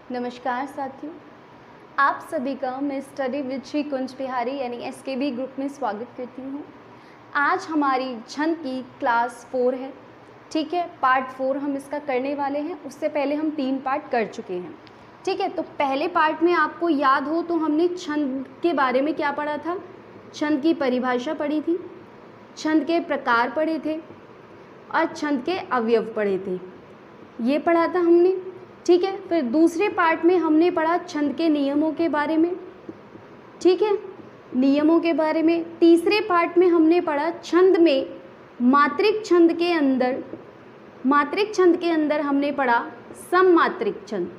नमस्कार साथियों, आप सभी का मैं स्टडी विद श्री कुंज बिहारी यानी एसकेबी ग्रुप में स्वागत करती हूँ। आज हमारी छंद की क्लास 4 है, ठीक है। पार्ट 4 हम इसका करने वाले हैं। उससे पहले हम 3 पार्ट कर चुके हैं, ठीक है। तो पहले पार्ट में आपको याद हो तो हमने छंद के बारे में क्या पढ़ा था, छंद की परिभाषा पढ़ी थी, छंद के प्रकार पढ़े थे और छंद के अवयव पढ़े थे, ये पढ़ा था हमने, ठीक है। फिर दूसरे पार्ट में हमने पढ़ा छंद के नियमों के बारे में, ठीक है, नियमों के बारे में। तीसरे पार्ट में हमने पढ़ा छंद में मात्रिक छंद के अंदर हमने पढ़ा सममात्रिक छंद,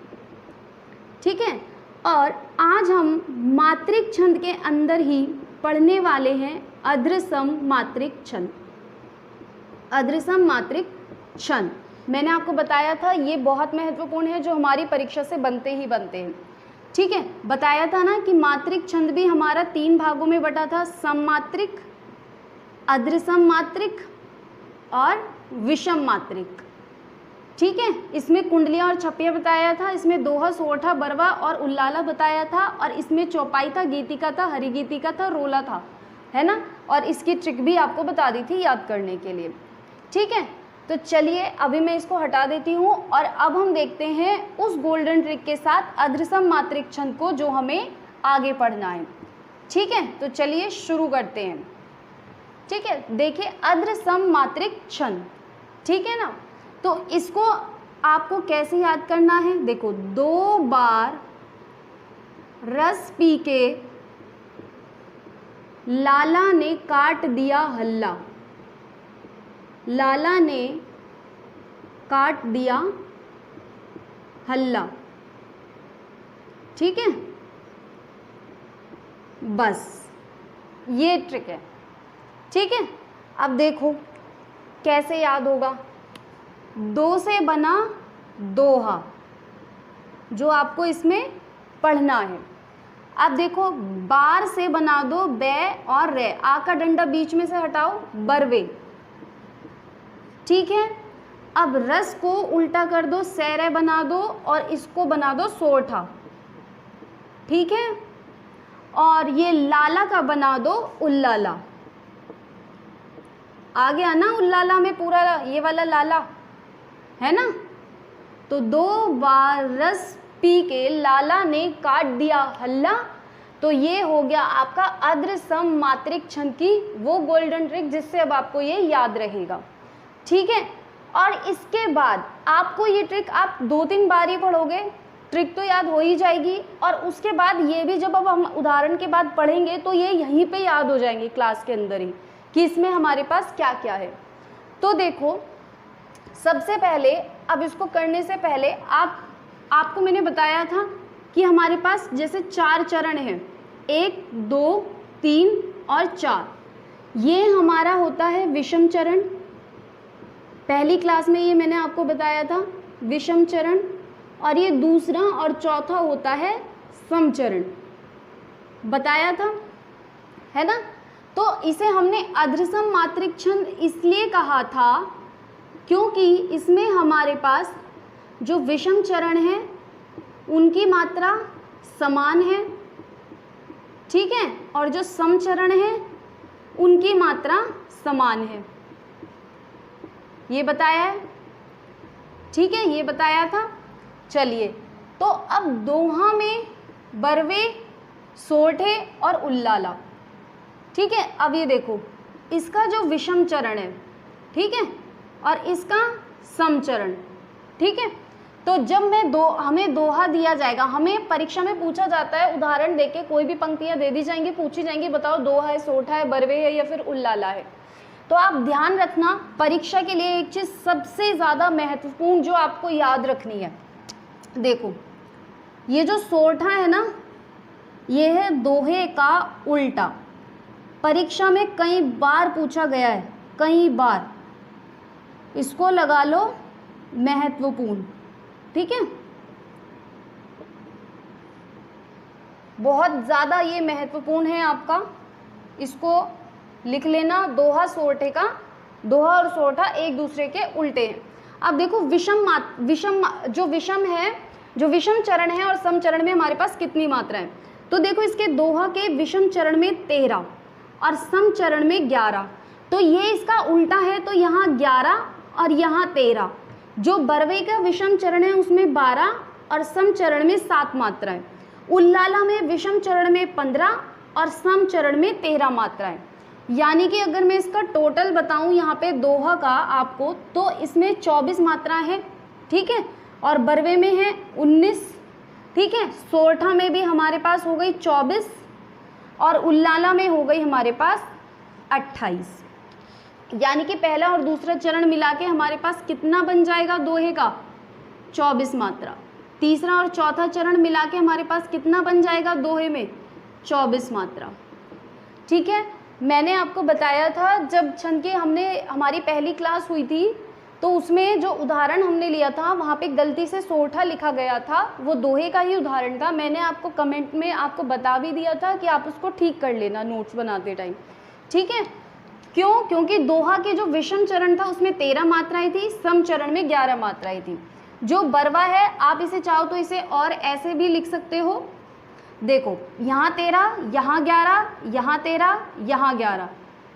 ठीक है। और आज हम मात्रिक छंद के अंदर ही पढ़ने वाले हैं अर्धसम मात्रिक छंद। अर्धसम मात्रिक छंद मैंने आपको बताया था ये बहुत महत्वपूर्ण है, जो हमारी परीक्षा से बनते हैं, ठीक है। बताया था ना कि मात्रिक छंद भी हमारा 3 भागों में बटा था, सममात्रिक, अर्धसम मात्रिक और विषम मात्रिक, ठीक है। इसमें कुंडलियाँ और छपिया बताया था, इसमें दोहा, सोरठा, बरवा और उल्लाला बताया था, और इसमें चौपाई था, गीतिका था, हरिगीतिका था, रोला था, है ना। और इसकी ट्रिक भी आपको बता दी थी याद करने के लिए, ठीक है। तो चलिए अभी मैं इसको हटा देती हूँ और अब हम देखते हैं उस गोल्डन ट्रिक के साथ अर्धसम मात्रिक छंद को जो हमें आगे पढ़ना है, ठीक है। तो चलिए शुरू करते हैं, ठीक है। देखिए अर्धसम मात्रिक छंद, ठीक है ना। तो इसको आपको कैसे याद करना है, देखो 2 बार रस पी के लाला ने काट दिया हल्ला, लाला ने काट दिया हल्ला, ठीक है। बस ये ट्रिक है, ठीक है। अब देखो कैसे याद होगा, 2 से बना दोहा जो आपको इसमें पढ़ना है। अब देखो बार से बना दो बै और रे, आ का डंडा बीच में से हटाओ, बरवे, ठीक है। अब रस को उल्टा कर दो, सैरे बना दो और इसको बना दो सोरठा, ठीक है। और ये लाला का बना दो उल्लाला, आ गया ना उल्लाला में पूरा ये वाला लाला, है ना। तो 2 बार रस पी के लाला ने काट दिया हल्ला, तो ये हो गया आपका अर्धसम मात्रिक छंद की वो गोल्डन ट्रिक जिससे अब आपको ये याद रहेगा, ठीक है। और इसके बाद आपको ये ट्रिक आप 2-3 बार ही पढ़ोगे, ट्रिक तो याद हो ही जाएगी, और उसके बाद ये भी जब अब हम उदाहरण के बाद पढ़ेंगे तो ये यहीं पे याद हो जाएंगे क्लास के अंदर ही कि इसमें हमारे पास क्या क्या है। तो देखो सबसे पहले, अब इसको करने से पहले आपको मैंने बताया था कि हमारे पास जैसे 4 चरण हैं, 1, 2, 3 और 4, ये हमारा होता है विषम चरण। पहली क्लास में ये मैंने आपको बताया था विषम चरण, और ये दूसरा और चौथा होता है समचरण, बताया था, है ना। तो इसे हमने अर्धसम मात्रिक छंद इसलिए कहा था क्योंकि इसमें हमारे पास जो विषम चरण है उनकी मात्रा समान है, ठीक है, और जो समचरण है उनकी मात्रा समान है, ये बताया है, ठीक है, ये बताया था। चलिए तो अब दोहा में बरवे, सोरठे और उल्लाला, ठीक है। अब ये देखो इसका जो विषम चरण है, ठीक है, और इसका समचरण, ठीक है। तो जब हमें दोहा दिया जाएगा, हमें परीक्षा में पूछा जाता है उदाहरण देके, कोई भी पंक्तियां दे दी जाएंगी, पूछी जाएंगी, बताओ दोहा है, सोरठा है, बरवे है या फिर उल्लाला है। तो आप ध्यान रखना परीक्षा के लिए एक चीज़ सबसे ज़्यादा महत्वपूर्ण जो आपको याद रखनी है, देखो ये जो सोरठा है ना, ये है दोहे का उल्टा, परीक्षा में कई बार पूछा गया है, कई बार, इसको लगा लो महत्वपूर्ण, ठीक है, बहुत ज़्यादा ये महत्वपूर्ण है आपका, इसको लिख लेना। दोहा सोरठे का, दोहा और सोरठा एक दूसरे के उल्टे हैं। अब देखो विषम जो विषम है जो विषम चरण है और सम चरण में हमारे पास कितनी मात्राएं। तो देखो इसके दोहा के विषम चरण में 13 और सम चरण में 11, तो ये इसका उल्टा है, तो यहाँ 11 और यहाँ 13। जो बरवे का विषम चरण है उसमें 12 और सम चरण में 7 मात्राएं। उल्लाला में विषम चरण में 15 और सम चरण में 13 मात्राएं। यानी कि अगर मैं इसका टोटल बताऊं यहाँ पे दोहा का आपको, तो इसमें 24 मात्राएं हैं, ठीक है, और बरवे में है 19, ठीक है, सोरठा में भी हमारे पास हो गई 24 और उल्लाला में हो गई हमारे पास 28। यानी कि पहला और दूसरा चरण मिला के हमारे पास कितना बन जाएगा दोहे का, 24 मात्रा। तीसरा और चौथा चरण मिला के हमारे पास कितना बन जाएगा दोहे में, 24 मात्रा। ठीक है, मैंने आपको बताया था जब छंद के हमारी पहली क्लास हुई थी, तो उसमें जो उदाहरण हमने लिया था वहाँ पे गलती से सोरठा लिखा गया था, वो दोहे का ही उदाहरण था। मैंने आपको कमेंट में आपको बता भी दिया था कि आप उसको ठीक कर लेना नोट्स बनाते टाइम, ठीक है। क्यों? क्योंकि दोहा के जो विषम चरण था उसमें 13 मात्राएं थी, सम चरण में 11 मात्राएं थी। जो बरवा है आप इसे चाहो तो इसे और ऐसे भी लिख सकते हो, देखो यहाँ 13, यहाँ 11, यहाँ 13, यहाँ 11,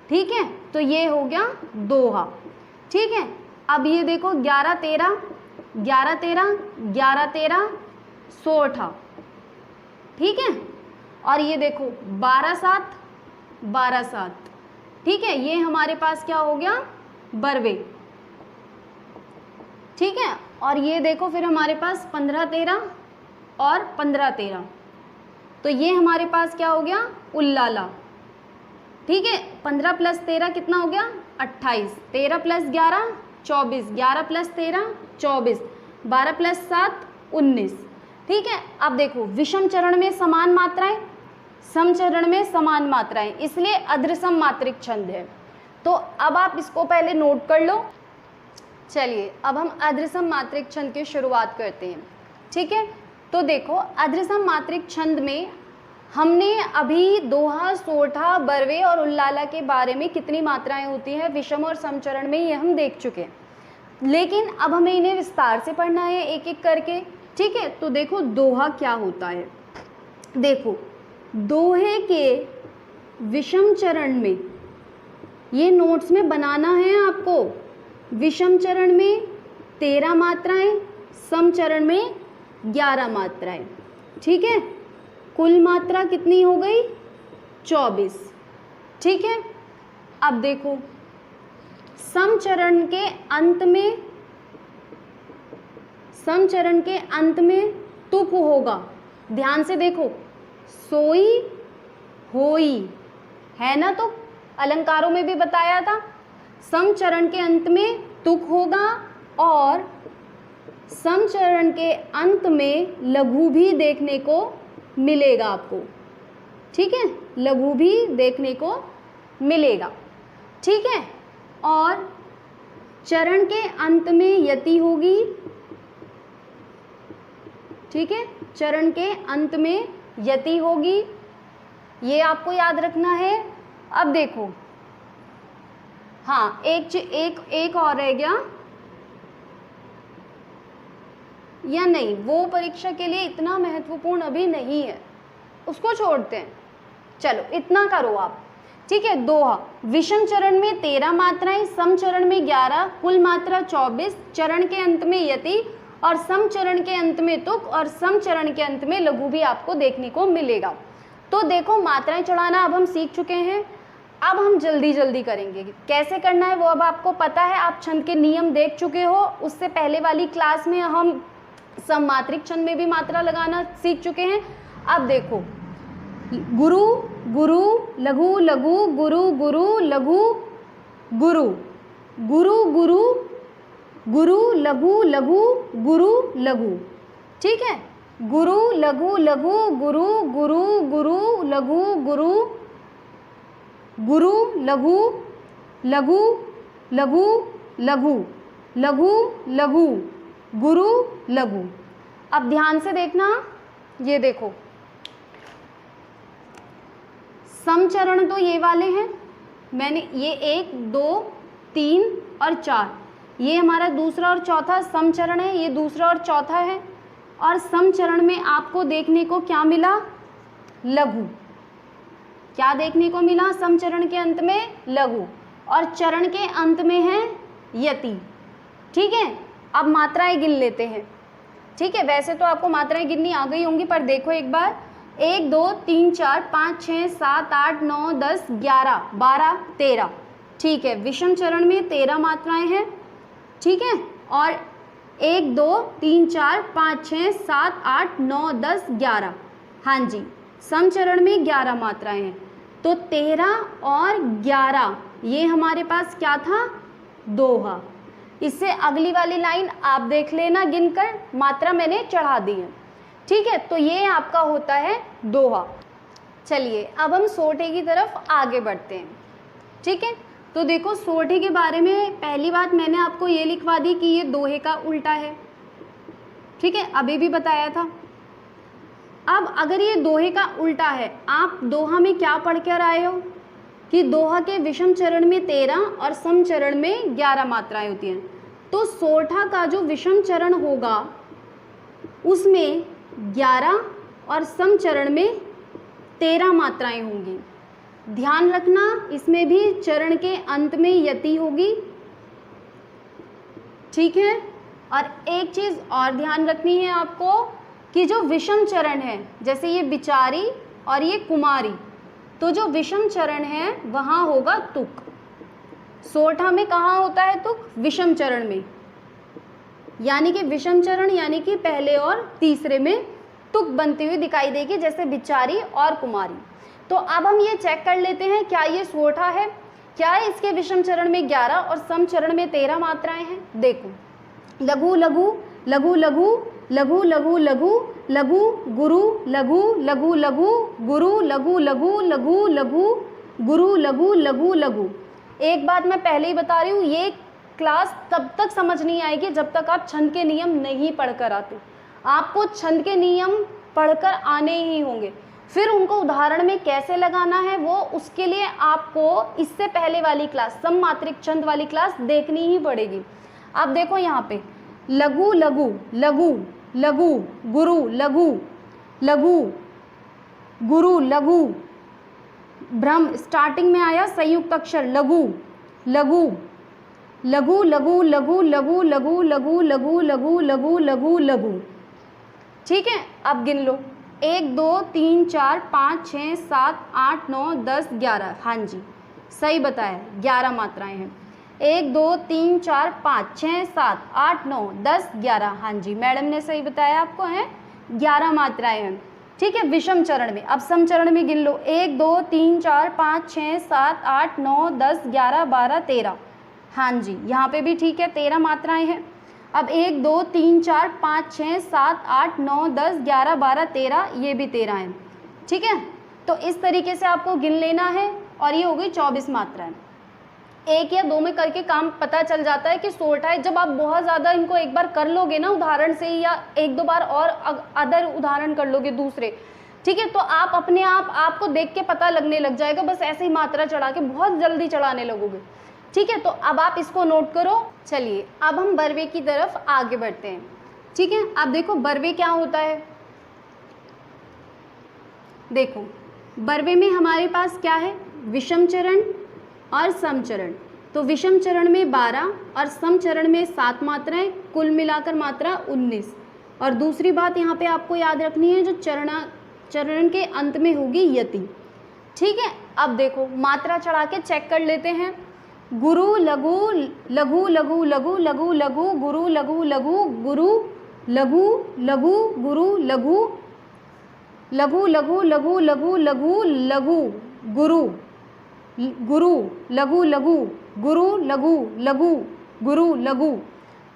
ठीक है, तो ये हो गया दोहा, ठीक है। अब ये देखो 11 13, 11 13, 11 13, सोरठा, ठीक है, और ये देखो 12 7, 12 7, ठीक है, ये हमारे पास क्या हो गया, बरवे, ठीक है। और ये देखो फिर हमारे पास 15 13 और 15 13, तो ये हमारे पास क्या हो गया, उल्लाला, ठीक है। 15 + 13 कितना हो गया, 28, 13 + 11 24, 11 + 13 24, 12 + 7 19, ठीक है। अब देखो विषम चरण में समान मात्राएं, सम चरण में समान मात्राएं, इसलिए अद्रसम मात्रिक छंद है। तो अब आप इसको पहले नोट कर लो। चलिए अब हम अद्रसम मात्रिक छंद की शुरुआत करते हैं, ठीक है। तो देखो अद्रसम मात्रिक छंद में हमने अभी दोहा, सोरठा, बरवे और उल्लाला के बारे में कितनी मात्राएं होती हैं विषम और सम चरण में, ये हम देख चुके हैं, लेकिन अब हमें इन्हें विस्तार से पढ़ना है एक एक करके, ठीक है। तो देखो दोहा क्या होता है, देखो दोहे के विषम चरण में, ये नोट्स में बनाना है आपको, विषम चरण में 13 मात्राएं, सम चरण में 11 मात्राएं, ठीक है। कुल मात्रा कितनी हो गई, 24, ठीक है। अब देखो सम चरण के अंत में, सम चरण के अंत में तुक होगा, ध्यान से देखो, सोई होई है ना, तो अलंकारों में भी बताया था, सम चरण के अंत में तुक होगा और सम चरण के अंत में लघु भी देखने को मिलेगा आपको, ठीक है, लघु भी देखने को मिलेगा, ठीक है। और चरण के अंत में यति होगी, ठीक है, चरण के अंत में यति होगी, ये आपको याद रखना है। अब देखो हाँ, एक और रह गया या नहीं, वो परीक्षा के लिए इतना महत्वपूर्ण अभी नहीं है, उसको छोड़ते हैं, चलो इतना करो आप, ठीक है। दोहा विषम चरण में 13 मात्राएं, सम चरण में 11, कुल मात्रा 24, चरण के अंत में यति और सम चरण के अंत में तुक और सम चरण के अंत में लघु भी आपको देखने को मिलेगा। तो देखो मात्राएं चढ़ाना अब हम सीख चुके हैं, अब हम जल्दी जल्दी करेंगे, कैसे करना है वो अब आपको पता है, आप छंद के नियम देख चुके हो, उससे पहले वाली क्लास में हम सम मात्रिक छंद में भी मात्रा लगाना सीख चुके हैं। अब देखो गुरु गुरु लघु लघु गुरु गुरु लघु गुरु गुरु गुरु गुरु लघु लघु गुरु लघु, ठीक है, गुरु लघु लघु गुरु गुरु गुरु लघु गुरु गुरु लघु लघु लघु लघु लघु लघु गुरु लघु। अब ध्यान से देखना, ये देखो सम चरण तो ये वाले हैं, मैंने ये 1 2 3 और 4, ये हमारा दूसरा और चौथा सम चरण है, ये दूसरा और चौथा है, और सम चरण में आपको देखने को क्या मिला? लघु। क्या देखने को मिला? सम चरण के अंत में लघु, और चरण के अंत में है यति। ठीक है, अब मात्राएं गिन लेते हैं। ठीक है, वैसे तो आपको मात्राएं गिननी आ गई होंगी, पर देखो एक बार, 1 2 3 4 5 6 7 8 9 10 11 12 13। ठीक है, विषम चरण में 13 मात्राएं हैं। ठीक है, और 1 2 3 4 5 6 7 8 9 10 11। हाँ जी, सम चरण में 11 मात्राएं हैं। तो 13 और 11 ये हमारे पास क्या था? दोहा। इससे अगली वाली लाइन आप देख लेना गिनकर, मात्रा मैंने चढ़ा दी है। ठीक है, तो ये आपका होता है दोहा। चलिए अब हम सोठे की तरफ आगे बढ़ते हैं। ठीक है, तो देखो सोठे के बारे में पहली बात मैंने आपको ये लिखवा दी कि ये दोहे का उल्टा है। ठीक है, अभी भी बताया था। अब अगर ये दोहे का उल्टा है, आप दोहा में क्या पढ़ कर आए हो कि दोहा के विषम चरण में 13 और सम चरण में 11 मात्राएं होती हैं। तो सोठा का जो विषम चरण होगा उसमें 11 और सम चरण में 13 मात्राएं होंगी। ध्यान रखना, इसमें भी चरण के अंत में यति होगी। ठीक है, और एक चीज़ और ध्यान रखनी है आपको कि जो विषम चरण है, जैसे ये बिचारी और ये कुमारी, तो जो विषम चरण है वहाँ होगा तुक। सोठा में कहाँ होता है तुक? विषम चरण में, यानी कि विषम चरण यानी कि पहले और तीसरे में तुक बनती हुई दिखाई देगी, जैसे बिचारी और कुमारी। तो अब हम ये चेक कर लेते हैं, क्या ये सोठा है? क्या इसके विषम चरण में 11 और सम चरण में 13 मात्राएं हैं? देखो, लघु लघु लघु लघु लघु लघु लघु लघु गुरु लघु लघु लघु गुरु लघु लघु लघु लघु गुरु लघु लघु लघु। एक बात मैं पहले ही बता रही हूँ, ये क्लास तब तक समझ नहीं आएगी जब तक आप छंद के नियम नहीं पढ़कर आते। आपको छंद के नियम पढ़कर आने ही होंगे, फिर उनको उदाहरण में कैसे लगाना है वो उसके लिए आपको इससे पहले वाली क्लास, सममात्रिक छंद वाली क्लास देखनी ही पड़ेगी। आप देखो यहाँ पे लघु लघु लघु लघु गुरु लघु लघु गुरु लघु, भ्रम स्टार्टिंग में आया संयुक्त अक्षर लघु लघु लघु लघु लघु लघु लघु लघु लघु लघु लघु लघु लघु। ठीक है, अब गिन लो, 1 2 3 4 5 6 7 8 9 10 11। हाँ जी, सही बताया, 11 मात्राएं हैं। 1 2 3 4 5 6 7 8 9 10 11। हाँ जी, मैडम ने सही बताया आपको, है 11 मात्राएं हैं। ठीक है, विषम चरण में। अब सम चरण में गिन लो, 1 2 3 4 5 6 7 8 9 10 11 12 13। हाँ जी, यहाँ पे भी ठीक है, 13 मात्राएं हैं। अब 1 2 3 4 5 6 7 8 9 10 11 12 13, ये भी 13 हैं। ठीक है, तो इस तरीके से आपको गिन लेना है, और ये हो गई 24 मात्राएं। एक या दो में करके काम पता चल जाता है कि सोठा है। जब आप बहुत ज़्यादा इनको एक बार कर लोगे ना उदाहरण से, या एक दो बार और अदर उदाहरण कर लोगे दूसरे, ठीक है, तो आप अपने आप आपको देख के पता लगने लग जाएगा, बस ऐसे ही मात्रा चढ़ा के बहुत जल्दी चढ़ाने लगोगे। ठीक है, तो अब आप इसको नोट करो। चलिए अब हम बरवे की तरफ आगे बढ़ते हैं। ठीक है, अब देखो बरवे क्या होता है। देखो बरवे में हमारे पास क्या है, विषम चरण और सम चरण। तो विषम चरण में 12 और सम चरण में 7 मात्राएं, कुल मिलाकर मात्रा 19। और दूसरी बात यहाँ पे आपको याद रखनी है, जो चरण के अंत में होगी यति। ठीक है, अब देखो मात्रा चढ़ा के चेक कर लेते हैं। गुरु लघु लघु लघु लघु लघु लघु गुरु लघु लघु गुरु लघु लघु गुरु लघु लघु लघु लघु लघु लघु लघु गुरु गुरु लघु लघु गुरु लघु लघु गुरु लघु।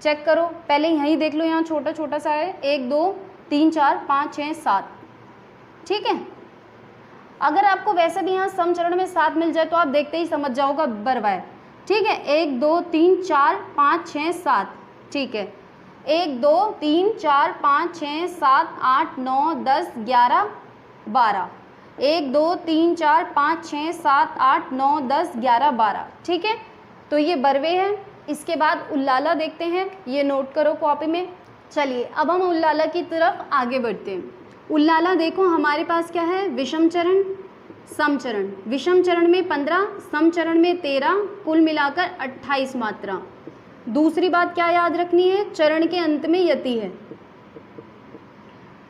चेक करो, पहले यहीं देख लो, यहाँ छोटा छोटा सा है, 1 2 3 4 5 6 7। ठीक है, अगर आपको वैसे भी यहाँ सम चरण में 7 मिल जाए तो आप देखते ही समझ जाओगा बरवा है। ठीक है, 1 2 3 4 5 6 7। ठीक है, 1 2 3 4 5 6 7 8 9 10 11 12। 1 2 3 4 5 6 7 8 9 10 11 12। ठीक है, तो ये बरवे हैं। इसके बाद उल्लाला देखते हैं, ये नोट करो कॉपी में। चलिए अब हम उल्लाला की तरफ आगे बढ़ते हैं। उल्लाला देखो हमारे पास क्या है, विषम चरण, सम चरण। विषम चरण में 15, सम चरण में 13, कुल मिलाकर 28 मात्रा। दूसरी बात क्या याद रखनी है, चरण के अंत में यति है।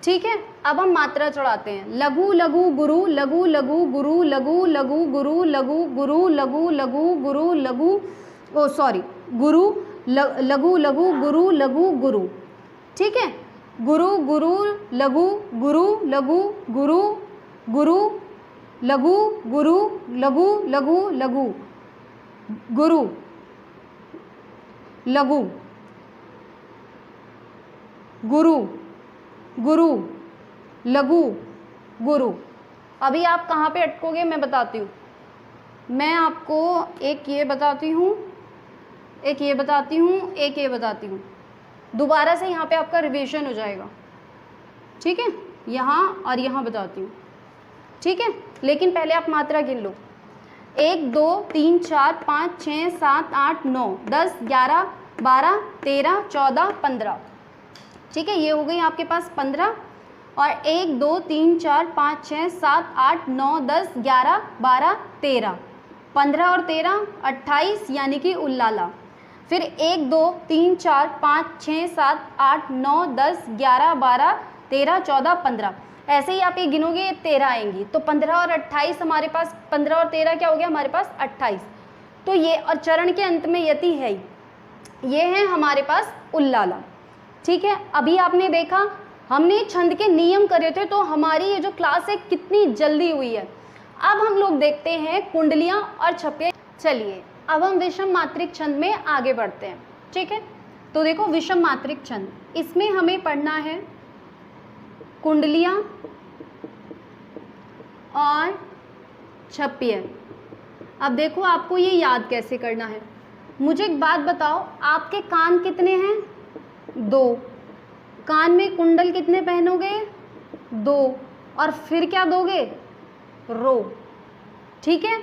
ठीक है, अब हम मात्रा चढ़ाते हैं। लघु लघु गुरु, लघु लघु गुरु, लघु लघु गुरु, लघु गुरु, लघु लघु गुरु, लघु गुरु, लघु लघु गुरु, लघु गुरु। ठीक है, गुरु गुरु लघु गुरु लघु गुरु गुरु लघु गुरु लघु लघु लघु गुरु लघु गुरु गुरु लघु गुरु। अभी आप कहाँ पे अटकोगे मैं बताती हूँ। मैं आपको एक ये बताती हूँ, एक ये बताती हूँ, एक ये बताती हूँ। दोबारा से यहाँ पे आपका रिवीजन हो जाएगा। ठीक है, यहाँ और यहाँ बताती हूँ। ठीक है, लेकिन पहले आप मात्रा गिन लो। 1 2 3 4 5 6 7 8 9 10 11 12 13 14 15। ठीक है, ये हो गई आपके पास 15। और 1 2 3 4 5 6 7 8 9 10 11 12 13, 15 और 13 28, यानी कि उल्लाला। फिर 1 2 3 4 5 6 7 8 9 10 11 12 13 14 15, ऐसे ही आप ये गिनोगे ये 13 आएंगी। तो 15 और 28 हमारे पास, 15 और 13 क्या हो गया हमारे पास 28। तो ये, और चरण के अंत में यति है ही, ये है हमारे पास उल्लाला। ठीक है, अभी आपने देखा हमने छंद के नियम करे थे, तो हमारी ये जो क्लास है कितनी जल्दी हुई है। अब हम लोग देखते हैं कुंडलियाँ और छपे। चलिए अब हम विषम मात्रिक छंद में आगे बढ़ते हैं। ठीक है, तो देखो विषम मात्रिक छंद, इसमें हमें पढ़ना है कुंडलियाँ और छप्य। अब देखो आपको ये याद कैसे करना है। मुझे एक बात बताओ, आपके कान कितने हैं? 2। कान में कुंडल कितने पहनोगे? 2। और फिर क्या दोगे? रो। ठीक है,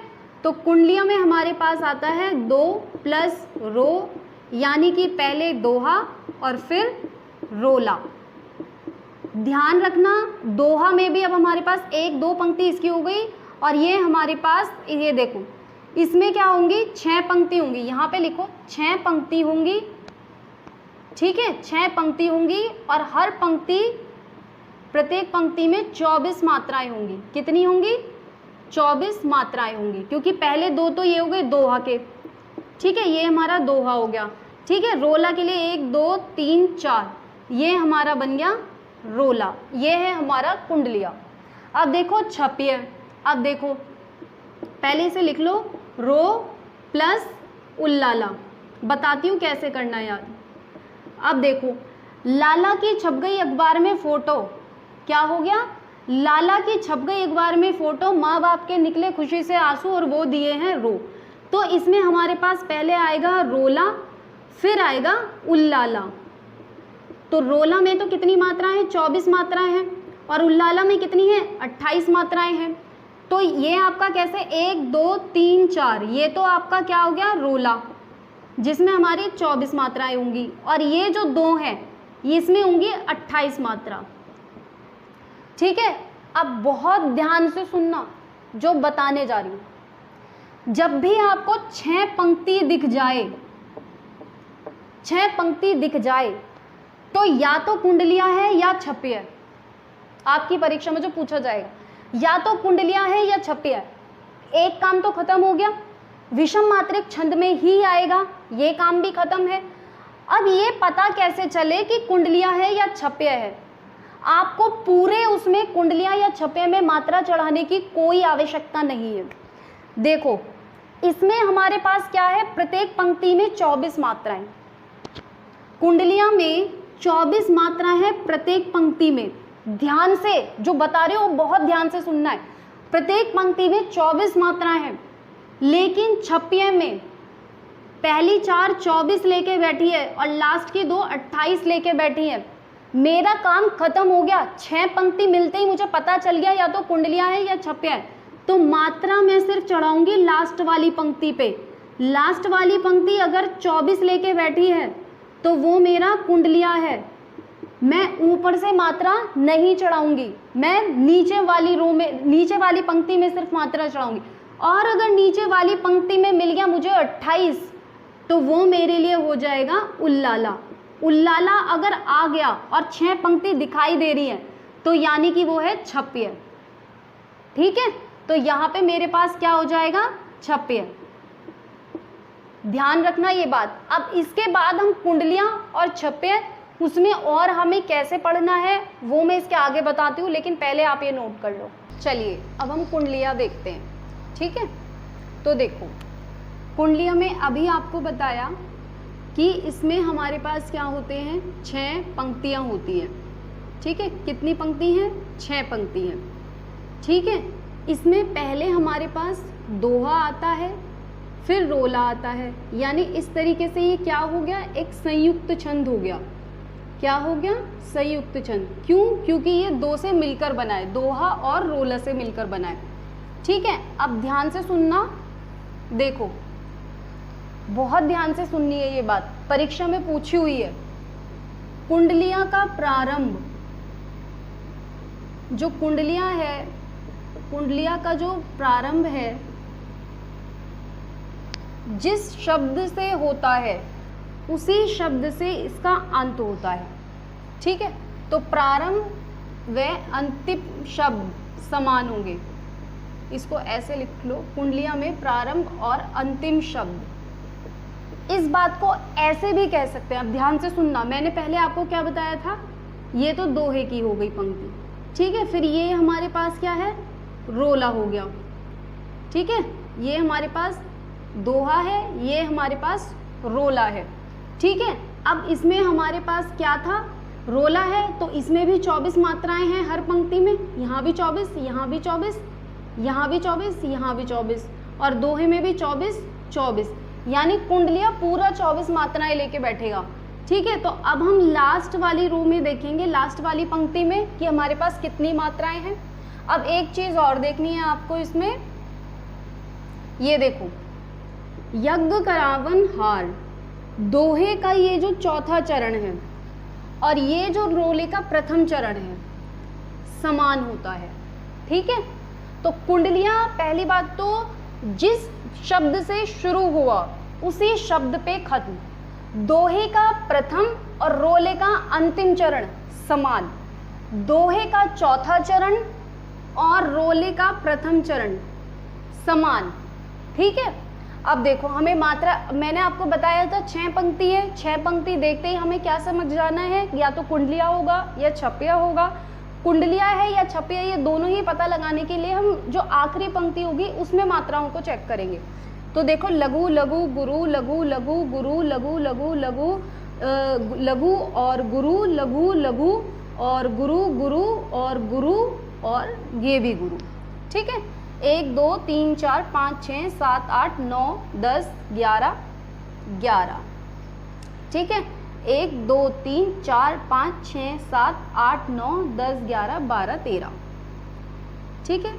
तो कुंडलियों में हमारे पास आता है 2 प्लस रो, यानी कि पहले दोहा और फिर रोला। ध्यान रखना, दोहा में भी अब हमारे पास 1 2 पंक्ति इसकी हो गई, और ये हमारे पास ये देखो इसमें क्या होंगी 6 पंक्ति होंगी। यहाँ पे लिखो 6 पंक्ति होंगी। ठीक है, 6 पंक्ति होंगी, और हर पंक्ति, प्रत्येक पंक्ति में 24 मात्राएं होंगी। कितनी होंगी? 24 मात्राएं होंगी, क्योंकि पहले 2 तो ये हो गए दोहा के। ठीक है, ये हमारा दोहा हो गया। ठीक है, रोला के लिए 1 2 3 4, ये हमारा बन गया रोला। ये है हमारा कुंडलिया। अब देखो छप्य। अब देखो पहले से लिख लो, रो प्लस उल्लाला। बताती हूँ कैसे करना है यार। अब देखो, लाला की छप गई अखबार में फोटो। क्या हो गया? लाला की छप गई अखबार में फोटो, माँ बाप के निकले खुशी से आंसू, और वो दिए हैं रो। तो इसमें हमारे पास पहले आएगा रोला, फिर आएगा उल्लाला। तो रोला में तो कितनी मात्राएं हैं? 24 मात्राएं हैं, और उल्लाला में कितनी है? 28 मात्राएं हैं। तो ये आपका कैसे 1 2 3 4, ये तो आपका क्या हो गया? रोला, जिसमें हमारी 24 मात्राएं होंगी, और ये जो 2 हैं ये इसमें होंगी 28 मात्रा। ठीक है, अब बहुत ध्यान से सुनना जो बताने जा रही हूँ। जब भी आपको 6 पंक्ति दिख जाए, 6 पंक्ति दिख जाए, तो या तो कुंडलिया है या छप्य है। आपकी परीक्षा में जो पूछा जाएगा, या तो कुंडलिया है या छप्य है। एक काम तो खत्म हो गया, विषम मात्रिक छंद में ही आएगा, ये काम भी खत्म है। अब ये पता कैसे चले कि कुंडलिया है या छप्य है? आपको पूरे उसमें कुंडलिया या छप्य में मात्रा चढ़ाने की कोई आवश्यकता नहीं है। देखो इसमें हमारे पास क्या है, प्रत्येक पंक्ति में 24 मात्राएं। कुंडलिया में 24 मात्रा है प्रत्येक पंक्ति में। ध्यान से जो बता रहे हो बहुत ध्यान से सुनना है। प्रत्येक पंक्ति में 24 मात्राएं हैं, लेकिन छप्य में पहली 4 24 लेके बैठी है और लास्ट की 2 28 लेके बैठी है। मेरा काम खत्म हो गया। 6 पंक्ति मिलते ही मुझे पता चल गया या तो कुंडलिया है या छप्य है। तो मात्रा मैं सिर्फ चढ़ाऊंगी लास्ट वाली पंक्ति पे। लास्ट वाली पंक्ति अगर 24 लेके बैठी है तो वो मेरा कुंडलिया है, मैं ऊपर से मात्रा नहीं चढ़ाऊंगी, मैं नीचे वाली रो में, नीचे वाली पंक्ति में सिर्फ मात्रा चढ़ाऊंगी। और अगर नीचे वाली पंक्ति में मिल गया मुझे 28, तो वो मेरे लिए हो जाएगा उल्लाला। उल्लाला अगर आ गया और 6 पंक्ति दिखाई दे रही है तो यानी कि वो है छप्य। ठीक है, तो यहाँ पे मेरे पास क्या हो जाएगा, छप्य। ध्यान रखना ये बात। अब इसके बाद हम कुंडलियाँ और छप्य, उसमें और हमें कैसे पढ़ना है वो मैं इसके आगे बताती हूँ, लेकिन पहले आप ये नोट कर लो। चलिए अब हम कुंडलियाँ देखते हैं। ठीक है, तो देखो कुंडलियों में अभी आपको बताया कि इसमें हमारे पास क्या होते हैं, 6 पंक्तियाँ होती हैं। ठीक है, कितनी पंक्ति हैं, 6 पंक्ति हैं। ठीक है, इसमें पहले हमारे पास दोहा आता है, फिर रोला आता है, यानी इस तरीके से ये क्या हो गया, एक संयुक्त छंद हो गया। क्या हो गया, संयुक्त छंद। क्यों, क्योंकि ये 2 से मिलकर बना है, दोहा और रोला से मिलकर बना है। ठीक है, अब ध्यान से सुनना, देखो बहुत ध्यान से सुननी है ये बात, परीक्षा में पूछी हुई है। कुंडलियां का प्रारंभ, जो कुंडलियां है, कुंडलियां का जो प्रारंभ है जिस शब्द से होता है उसी शब्द से इसका अंत होता है। ठीक है, तो प्रारंभ व अंतिम शब्द समान होंगे। इसको ऐसे लिख लो, कुंडलियां में प्रारंभ और अंतिम शब्द। इस बात को ऐसे भी कह सकते हैं। अब ध्यान से सुनना, मैंने पहले आपको क्या बताया था, ये तो दोहे की हो गई पंक्ति। ठीक है, फिर ये हमारे पास क्या है, रोला हो गया। ठीक है, ये हमारे पास दोहा है, ये हमारे पास रोला है। ठीक है, अब इसमें हमारे पास क्या था, रोला है, तो इसमें भी 24 मात्राएं हैं हर पंक्ति में। यहाँ भी 24, यहाँ भी 24, यहाँ भी 24, यहाँ भी 24, और दोहे में भी 24 24, यानी कुंडलियाँ पूरा 24 मात्राएं लेके बैठेगा। ठीक है, तो अब हम लास्ट वाली रो में देखेंगे, लास्ट वाली पंक्ति में कि हमारे पास कितनी मात्राएं हैं। अब एक चीज और देखनी है आपको इसमें, ये देखो, यज्ञ करावन हार, दोहे का ये जो चौथा चरण है और ये जो रोले का प्रथम चरण है समान होता है। ठीक है, तो कुंडलियां, पहली बात तो जिस शब्द से शुरू हुआ उसी शब्द पे खत्म। दोहे का प्रथम और रोले का अंतिम चरण समान, दोहे का चौथा चरण और रोले का प्रथम चरण समान। ठीक है, अब देखो हमें मात्रा, मैंने आपको बताया था 6 पंक्ति है, 6 पंक्ति देखते ही हमें क्या समझ जाना है, या तो कुंडलिया होगा या छपिया होगा। कुंडलिया है या छपिया, ये दोनों ही पता लगाने के लिए हम जो आखिरी पंक्ति होगी उसमें मात्राओं को चेक करेंगे। तो देखो, लघु लघु गुरु, लघु लघु गुरु, लघु लघु लघु लघु और गुरु, लघु लघु और गुरु, गुरु और गुरु, और ये भी गुरु। ठीक है, 1 2 3 4 5 6 7 8 9 10 11 11। ठीक है, 1 2 3 4 5 6 7 8 9 10 11 12 13। ठीक है,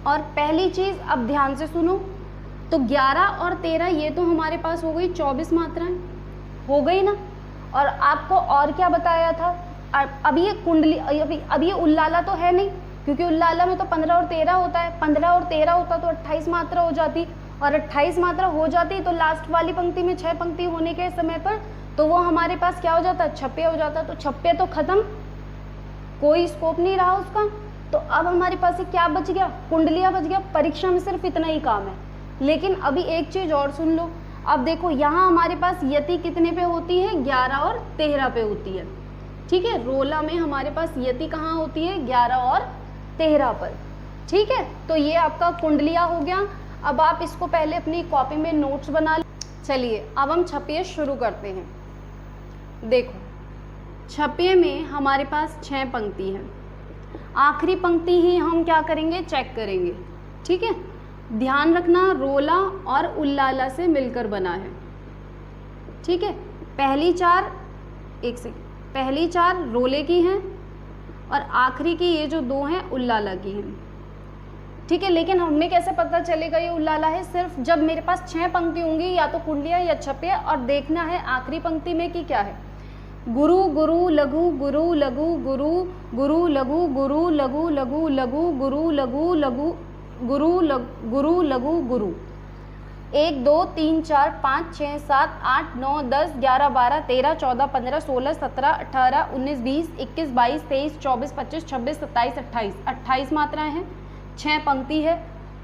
और पहली चीज अब ध्यान से सुनो, तो 11 और 13 ये तो हमारे पास हो गई 24 मात्राएं, हो गई ना। और आपको और क्या बताया था, अब ये कुंडली, अब ये उल्लाला तो है नहीं, क्योंकि उल्लाला में तो 15 और 13 होता है। 15 और 13 होता तो 28 मात्रा हो जाती, और 28 मात्रा हो जाती तो लास्ट वाली पंक्ति में 6 पंक्ति होने के समय पर तो वो हमारे पास क्या हो जाता, छप्पे हो जाता। तो छप्पे तो खत्म, कोई स्कोप नहीं रहा उसका। तो अब हमारे पास क्या बच गया, कुंडलिया बच गया। परीक्षा में सिर्फ इतना ही काम है। लेकिन अभी एक चीज और सुन लो, अब देखो यहाँ हमारे पास यति कितने पे होती है, 11 और 13 पे होती है। ठीक है, रोला में हमारे पास यति कहाँ होती है, 11 और 13 पर। ठीक है, तो ये आपका कुंडलिया हो गया। अब आप इसको पहले अपनी कॉपी में नोट्स बना लें। चलिए अब हम छपिये शुरू करते हैं। देखो, छपिये में हमारे पास 6 पंक्ति है, आखिरी पंक्ति ही हम क्या करेंगे, चेक करेंगे। ठीक है, ध्यान रखना रोला और उल्लाला से मिलकर बना है। ठीक है, पहली 4 पहली 4 रोले की हैं और आखिरी की ये जो 2 हैं उल्लाला की हैं। ठीक है, लेकिन हमें कैसे पता चलेगा ये उल्लाला है, सिर्फ जब मेरे पास 6 पंक्ति होंगी, या तो कुंडलिया या छपिया, और देखना है आखिरी पंक्ति में कि क्या है। गुरु गुरु लघु गुरु लघु गुरु गुरु लघु गुरु लघु लघु लघु गुरु लघु लघु गुरु लघु गुरु। 1 2 3 4 5 6 7 8 9 10 11 12 13 14 15 16 17 18 19 20 21 22 23 24 25 26 27 28 28 मात्राएं हैं, 6 पंक्ति है,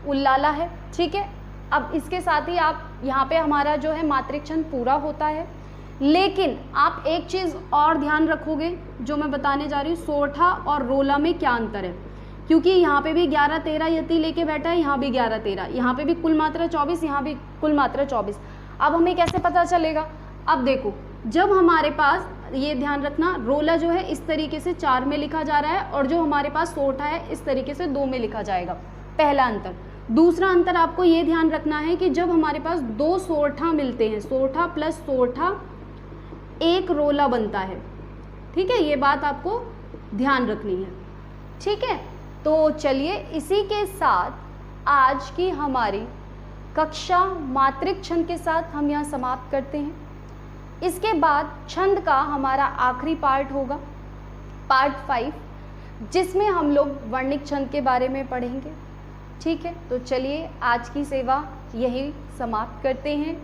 उल्लाला है। ठीक है, अब इसके साथ ही आप यहाँ पे हमारा जो है मात्रिक छंद पूरा होता है। लेकिन आप एक चीज़ और ध्यान रखोगे जो मैं बताने जा रही हूँ, सोरठा और रोला में क्या अंतर है, क्योंकि यहाँ पे भी 11 13 यति लेके बैठा है, यहाँ भी 11 13, यहाँ पे भी कुल मात्रा 24, यहाँ भी कुल मात्रा 24। अब हमें कैसे पता चलेगा? अब देखो, जब हमारे पास, ये ध्यान रखना, रोला जो है इस तरीके से 4 में लिखा जा रहा है और जो हमारे पास सोरठा है इस तरीके से 2 में लिखा जाएगा, पहला अंतर। दूसरा अंतर आपको ये ध्यान रखना है कि जब हमारे पास 2 सोरठा मिलते हैं, सोरठा प्लस सोरठा 1 रोला बनता है। ठीक है, ये बात आपको ध्यान रखनी है। ठीक है, तो चलिए इसी के साथ आज की हमारी कक्षा मात्रिक छंद के साथ हम यहाँ समाप्त करते हैं। इसके बाद छंद का हमारा आखिरी पार्ट होगा, पार्ट 5, जिसमें हम लोग वर्णिक छंद के बारे में पढ़ेंगे। ठीक है, तो चलिए आज की सेवा यही समाप्त करते हैं।